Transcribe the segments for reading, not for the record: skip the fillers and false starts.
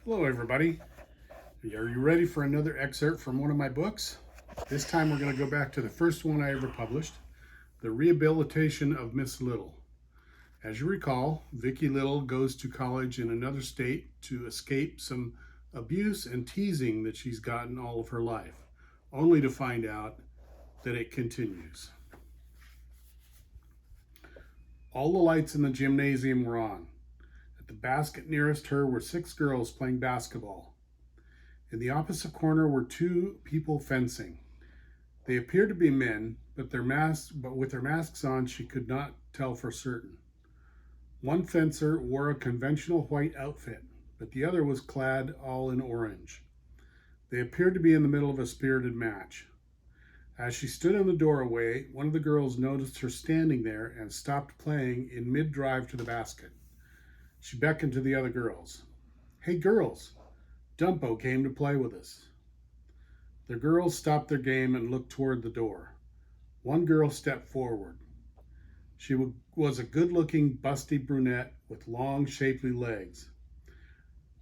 Hello, everybody. Are you ready for another excerpt from one of my books? This time we're going to go back to the first one I ever published, The Rehabilitation of Miss Little. As you recall, Vicki Little goes to college in another state to escape some abuse and teasing that she's gotten all of her life, only to find out that it continues. All the lights in the gymnasium were on. At the basket nearest her were 6 girls playing basketball. In the opposite corner were 2 people fencing. They appeared to be men, but with their masks on, she could not tell for certain. One fencer wore a conventional white outfit, but the other was clad all in orange. They appeared to be in the middle of a spirited match. As she stood in the doorway, one of the girls noticed her standing there and stopped playing in mid-drive to the basket. She beckoned to the other girls. "Hey girls, Dumpo came to play with us." The girls stopped their game and looked toward the door. One girl stepped forward. She was a good-looking, busty brunette with long, shapely legs.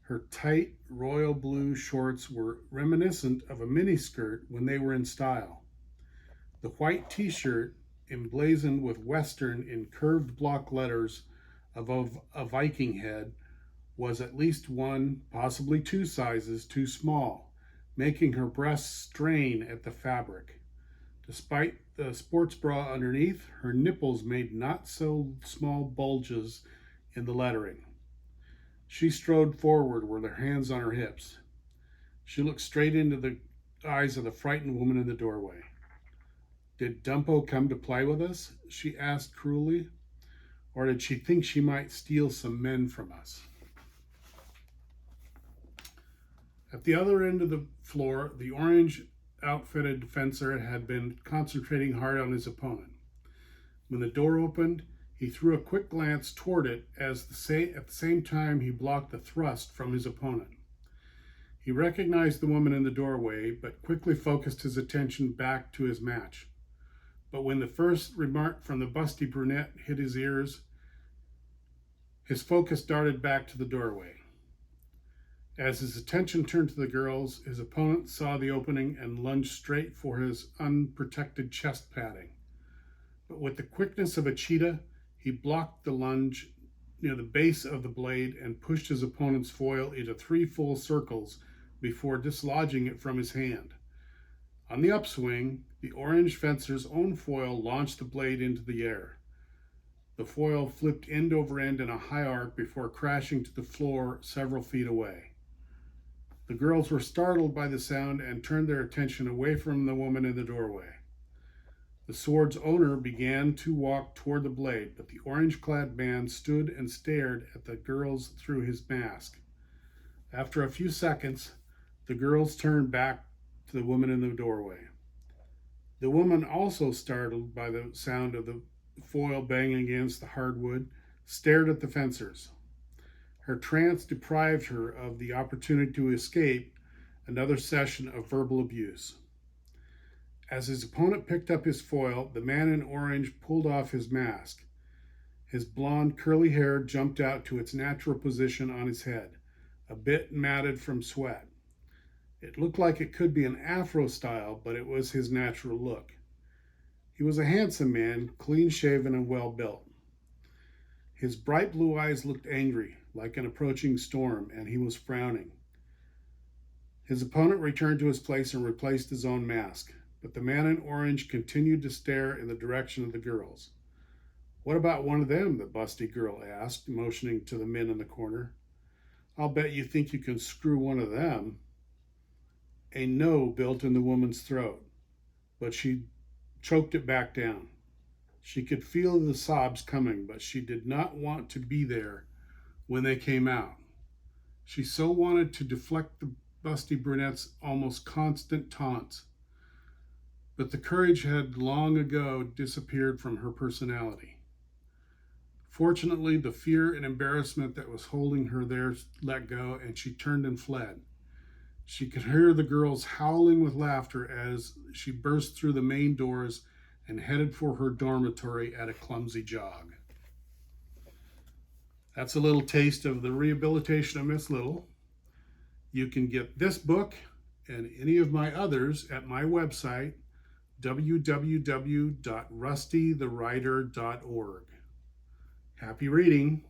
Her tight, royal blue shorts were reminiscent of a miniskirt when they were in style. The white t-shirt, emblazoned with Western in curved block letters above a Viking head, was at least 1, possibly 2 sizes too small, making her breasts strain at the fabric. Despite the sports bra underneath, her nipples made not so small bulges in the lettering. She strode forward with her hands on her hips. She looked straight into the eyes of the frightened woman in the doorway. "Did Dumpo come to play with us?" she asked cruelly. "Or did she think she might steal some men from us?" At the other end of the floor, the orange outfitted fencer had been concentrating hard on his opponent. When the door opened, he threw a quick glance toward it at the same time he blocked the thrust from his opponent. He recognized the woman in the doorway, but quickly focused his attention back to his match. But when the first remark from the busty brunette hit his ears, his focus darted back to the doorway. As his attention turned to the girls, his opponent saw the opening and lunged straight for his unprotected chest padding. But with the quickness of a cheetah, he blocked the lunge near the base of the blade and pushed his opponent's foil into 3 full circles before dislodging it from his hand. On the upswing, the orange fencer's own foil launched the blade into the air. The foil flipped end over end in a high arc before crashing to the floor several feet away. The girls were startled by the sound and turned their attention away from the woman in the doorway. The sword's owner began to walk toward the blade, but the orange-clad man stood and stared at the girls through his mask. After a few seconds, the girls turned back to the woman in the doorway. The woman, also startled by the sound of the foil banging against the hardwood, stared at the fencers. Her trance deprived her of the opportunity to escape another session of verbal abuse. As his opponent picked up his foil, the man in orange pulled off his mask. His blonde, curly hair jumped out to its natural position on his head, a bit matted from sweat. It looked like it could be an afro style, but it was his natural look. He was a handsome man, clean-shaven and well-built. His bright blue eyes looked angry, like an approaching storm, and he was frowning. His opponent returned to his place and replaced his own mask, but the man in orange continued to stare in the direction of the girls. "What about one of them?" the busty girl asked, motioning to the men in the corner. "I'll bet you think you can screw one of them." A no built in the woman's throat, but she choked it back down. She could feel the sobs coming, but she did not want to be there when they came out. She so wanted to deflect the busty brunette's almost constant taunts. But the courage had long ago disappeared from her personality. Fortunately, the fear and embarrassment that was holding her there let go, and she turned and fled. She could hear the girls howling with laughter as she burst through the main doors and headed for her dormitory at a clumsy jog. That's a little taste of The Rehabilitation of Miss Little. You can get this book and any of my others at my website, www.rustythewriter.org. Happy reading.